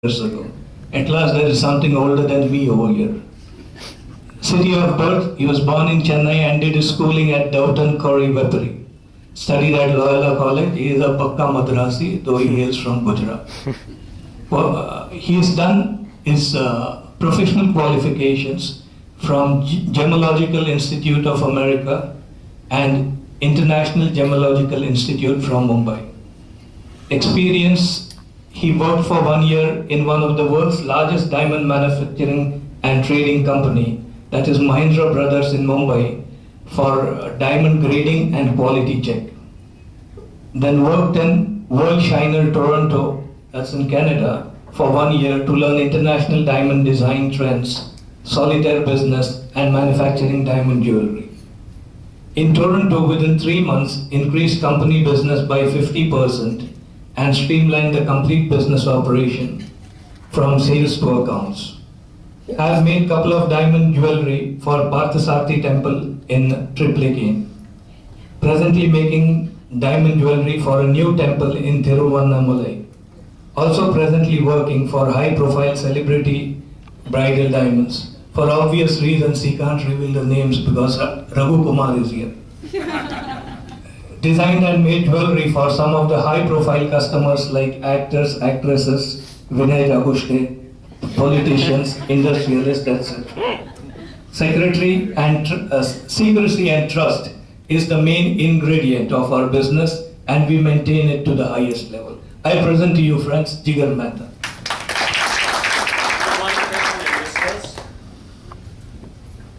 years ago. At last, there is something older than me over here. City of birth, he was born in Chennai and did his schooling at Downton Corey Vepari. Studied at Loyola College. He is a Pakka Madrasi, though he hails from Gujarat. He has done his professional qualifications from Gemological Institute of America and International Gemological Institute from Mumbai. Experience, he worked for 1 year in one of the world's largest diamond manufacturing and trading company, that is Mahindra Brothers in Mumbai, for diamond grading and quality check. Then worked in World Shiner Toronto, that's in Canada, for 1 year to learn international diamond design trends, solitaire business and manufacturing diamond jewelry. In Toronto, within 3 months, increased company business by 50% and streamlined the complete business operation from sales to accounts. I have made a couple of diamond jewelry for Parthasarthi temple in Triplicane. Presently making diamond jewelry for a new temple in Thiruvannamalai. Also presently working for high-profile celebrity bridal diamonds. For obvious reasons, he can't reveal the names because Raghu Kumar is here. Designed and made jewelry for some of the high-profile customers like actors, actresses, Vinay Jagushte, politicians, industrialists, etc. Secretary and secrecy and trust is the main ingredient of our business, and we maintain it to the highest level. I present to you, friends, Jigar Mehta.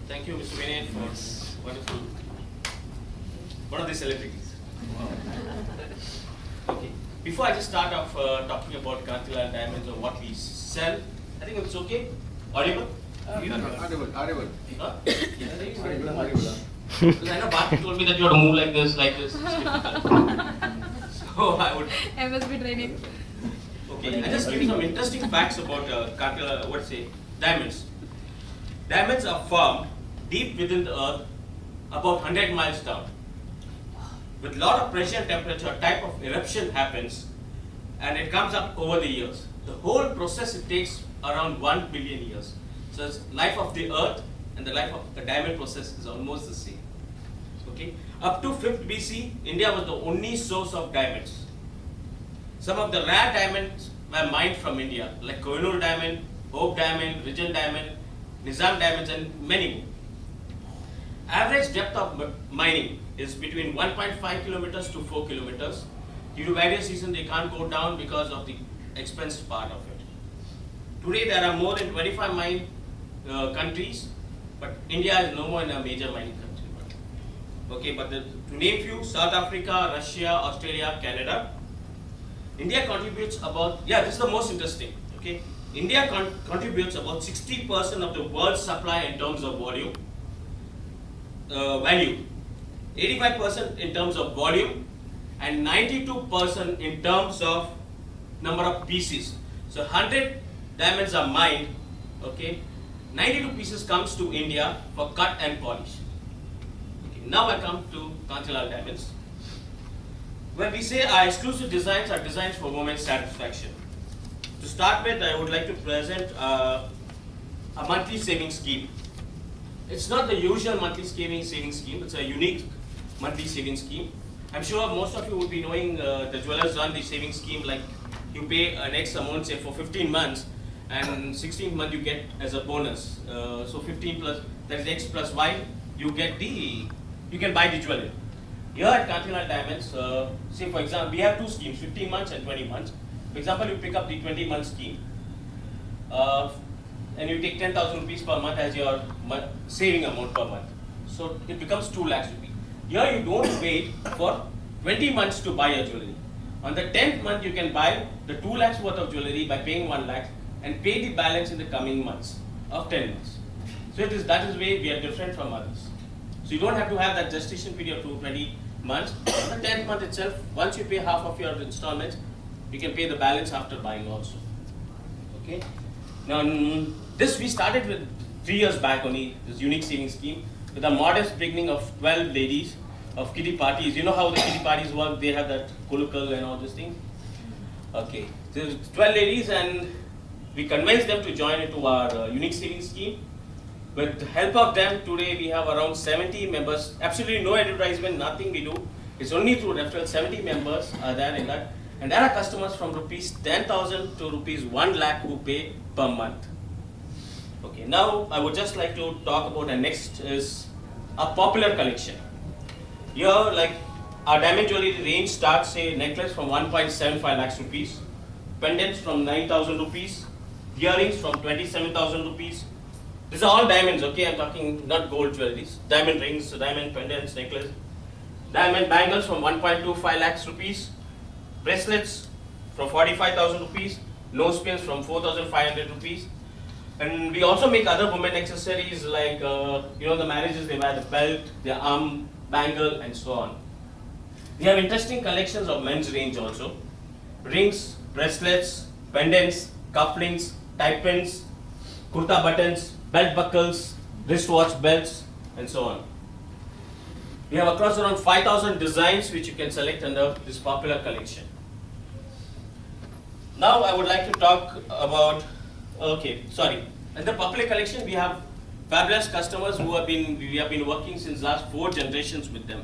Thank you, Mr. Vinay, for wonderful. One of the celebrities. Okay. Before I just start off talking about Kantila diamonds or what we sell, I think it's okay. Audible? Audible. Huh? Audible. Because I know Bharti told me that you have to move like this, like this. So I would. MSB training. Okay, I just give you some interesting facts about diamonds. Diamonds are formed deep within the earth, about 100 miles down. With lot of pressure and temperature, a type of eruption happens, and it comes up over the years. The whole process, it takes around 1 billion years. So the life of the earth and the life of the diamond process is almost the same. Okay, up to 5th BC, India was the only source of diamonds. Some of the rare diamonds were mined from India, like Kohinoor diamond, Hope diamond, Rijal diamond, Nizam diamonds, and many more. Average depth of mining is between 1.5 kilometers to 4 kilometers. Due to various reasons, they can't go down because of the expense part of it. Today, there are more than 25 mine countries, but India is no more in a major mining country. Okay, but to name few: South Africa, Russia, Australia, Canada. India contributes about, this is the most interesting. Okay, India contributes about 60% of the world's supply in terms of volume, value, 85% in terms of volume, and 92% in terms of number of pieces. So 100 diamonds are mined. Okay, 92 pieces comes to India for cut and polish. Okay, now I come to Kantilal diamonds. When we say our exclusive designs are designs for women's satisfaction. To start with, I would like to present a monthly saving scheme. It's not the usual monthly saving scheme, it's a unique monthly saving scheme. I'm sure most of you would be knowing the jewelers run the saving scheme, like you pay an X amount, say for 15 months, and 16th month you get as a bonus. So 15 plus, that is X plus Y, you can buy the jewelry. Here at Kantilal Diamonds, say for example, we have two schemes, 15 months and 20 months. For example, you pick up the 20-month scheme, and you take 10,000 rupees per month as your saving amount per month. So it becomes 2 lakhs rupees. Here you don't wait for 20 months to buy your jewelry. On the 10th month, you can buy the 2 lakhs worth of jewelry by paying 1 lakh and pay the balance in the coming months of 10 months. So that is where we are different from others. So you don't have to have that gestation period of 20 months. On the 10th month itself, once you pay half of your installments, you can pay the balance after buying also. Okay. Now this we started with 3 years back only, this unique saving scheme, with a modest beginning of 12 ladies of kitty parties. You know how the kitty parties work, they have that kulukal and all these things. Okay, there's 12 ladies and We convinced them to join into our unique savings scheme. With the help of them, today we have around 70 members. Absolutely no advertisement, nothing we do. It's only through referral. 70 members are there in that. And there are customers from rupees 10,000 to rupees 1 lakh who pay per month. Okay, now I would just like to talk about the next is a popular collection. Here, like our diamond jewelry range starts, say, necklace from 1.75 lakhs rupees, pendants from 9,000 rupees, earrings from 27,000 rupees. These are all diamonds, okay? I'm talking not gold jewelries. Diamond rings, diamond pendants, necklace. Diamond bangles from 1.25 lakhs rupees. Bracelets from 45,000 rupees. Nose pins from 4,500 rupees. And we also make other women accessories like, the marriages, they wear the belt, the arm bangle, and so on. We have interesting collections of men's range also. Rings, bracelets, pendants, cufflinks, tie pins, kurta buttons, belt buckles, wristwatch belts, and so on. We have across around 5,000 designs which you can select under this popular collection. Now I would like to talk about, in the popular collection we have fabulous customers we have been working since last 4 generations with them.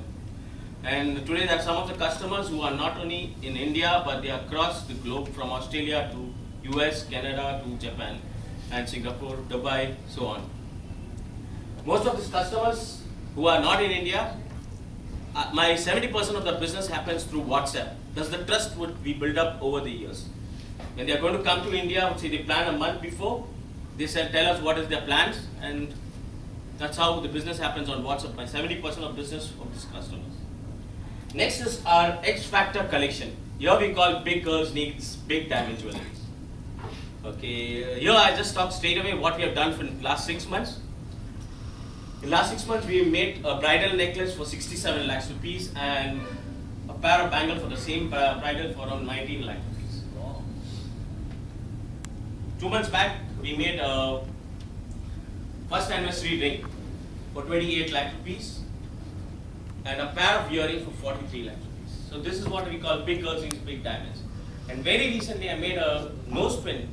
And today there are some of the customers who are not only in India but they are across the globe, from Australia to US, Canada to Japan and Singapore, Dubai, so on. Most of these customers who are not in India, my 70% of the business happens through WhatsApp. Thus the trust would be built up over the years. When they are going to come to India, say they plan a month before, they said tell us what is their plans, and that's how the business happens on WhatsApp. My 70% of business of these customers. Next is our X Factor collection. Here we call big girls needs big diamond jewelry. Okay, here I just talk straight away what we have done for the last 6 months. In last 6 months, we made a bridal necklace for 67 lakhs rupees and a pair of bangles for the same bridal for around 19 lakhs rupees. 2 months back, we made a first anniversary ring for 28 lakh rupees and a pair of earrings for 43 lakh rupees. So this is what we call big girls in big diamonds. And very recently, I made a nose pin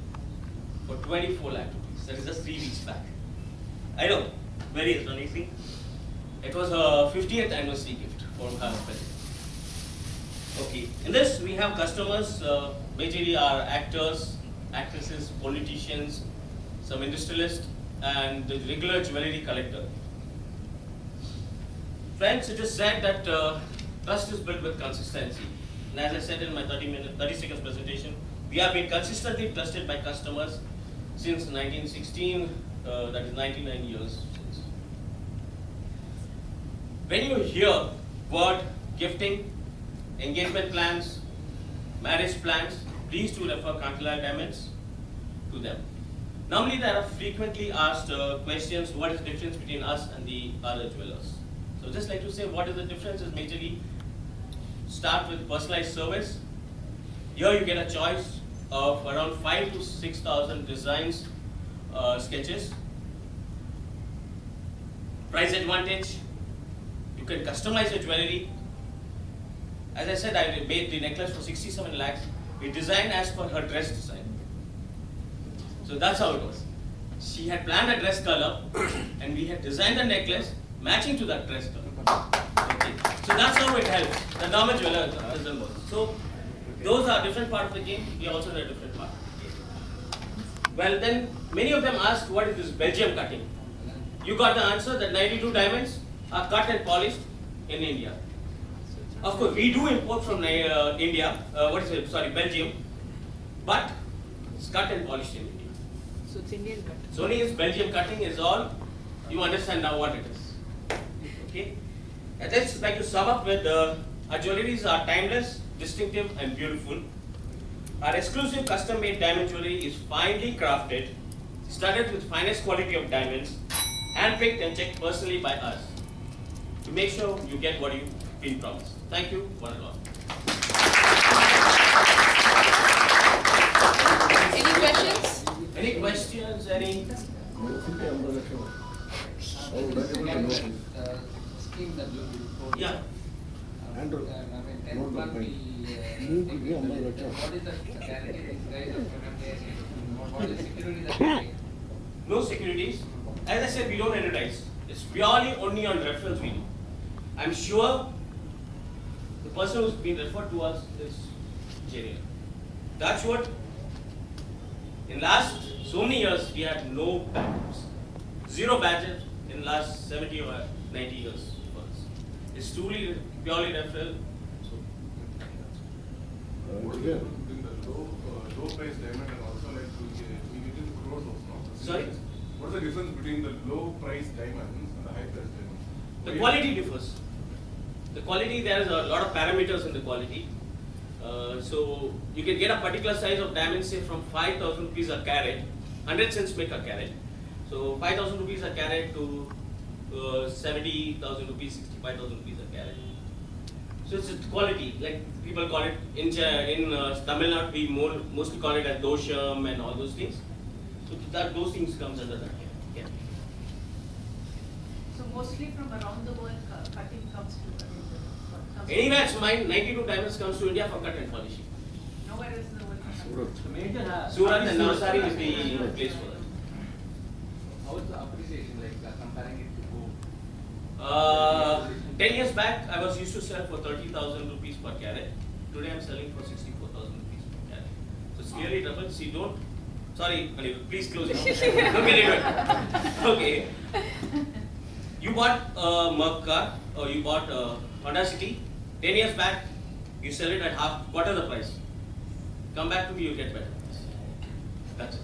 for 24 lakh rupees. That is just 3 weeks back. I know, very astonishing. It was a 50th anniversary gift for her husband. Okay, in this we have customers, majorly are actors, actresses, politicians, some industrialists, and the regular jewelry collector. Friends, it is said that trust is built with consistency. And as I said in my 30 seconds presentation, we have been consistently trusted by customers since 1916, that is 99 years since. When you hear word gifting, engagement plans, marriage plans, please do refer Kantilal Diamonds to them. Normally there are frequently asked questions, what is the difference between us and the other jewelers? So just like to say what is the difference is majorly start with personalized service. Here you get a choice of around 5,000 to 6,000 designs, sketches. Price advantage, you can customize your jewelry. As I said, I made the necklace for 67 lakhs. We designed as per her dress design. So that's how it was. She had planned a dress color and we had designed the necklace matching to that dress color. Okay. So that's how it helps. The normal jeweler doesn't work. So those are different part of the game. We also have a different part of the game. Well then, many of them asked what is this Belgium cutting? You got the answer that 92 diamonds are cut and polished in India. Of course, we do import from India, Belgium, but it's cut and polished in India. So it's Indian cut. So only is Belgium cutting is all, you understand now what it is. Okay? And let's like to sum up with our jewelries are timeless, distinctive and beautiful. Our exclusive custom made diamond jewelry is finely crafted, studded with finest quality of diamonds, handpicked and checked personally by us to make sure you get what you've been promised. Thank you, one and all. Any questions? Any questions? Any? Scheme that you report. Yeah. I mean, 10th month, what is the guarantee these guys are going to pay? What is securities are paid. No securities. As I said, we don't advertise. It's purely only on reference we do. I'm sure the person who's been referred to us is genuine. That's what. In last so many years, we had no backups. Zero budget in last 70 or 90 years for us. It's truly purely referral. So, What is the difference between the low price diamond and also like we get in crores of now? Sorry? What is the difference between the low price diamonds and the high price diamonds? the quality differs. The quality, there is a lot of parameters in the quality. So you can get a particular size of diamond, say from 5,000 rupees a carat, 100 cents make a carat. So 5,000 rupees a carat to 70,000 rupees, 65,000 rupees a carat. So it's a quality, like people call it in Tamil Nadu, we mostly call it as dosham and all those things. So those things comes under that. Yeah. So mostly from around the world, cutting comes to. Anywhere it's mine, 92 diamonds comes to India for cut and polishing. Nowhere else in the world. Surat and Navsari is the place for that. How is the appreciation like comparing it to gold? 10 years back, I was used to sell for 30,000 rupees per carat. Today I'm selling for 64,000 rupees per carat. So it's clearly double. See, don't. Sorry, please close it. Don't get into it. Okay. You bought a Merc car or you bought a Honda City. 10 years back, you sell it at quarter the price. Come back to me, you get better price. That's it.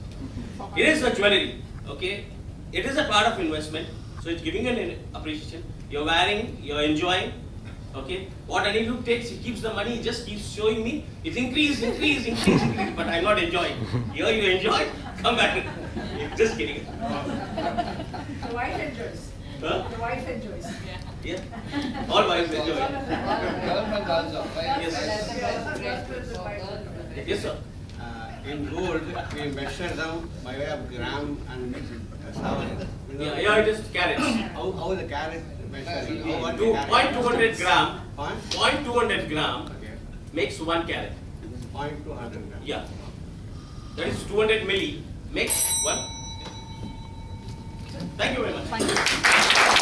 It is a jewelry, okay? It is a part of investment, so it's giving an appreciation. You're wearing, you're enjoying, okay? What Anirudh takes, he keeps the money, he just keeps showing me, it's increase, but I'm not enjoying. Here you enjoy, come back. Just kidding. The wife enjoys. Huh? The wife enjoys. Yeah. All wives enjoy. Government also, right? Yes. Yes, sir. In gold, we measure them by way of gram and sovereign. Yeah, it is carats. How the carat measuring? How what the 0.200 gram, Point? 0.200 gram Okay. makes 1 carat. 0.200 gram. Yeah. That is 200 milli makes 1. Thank you very much. Thank you.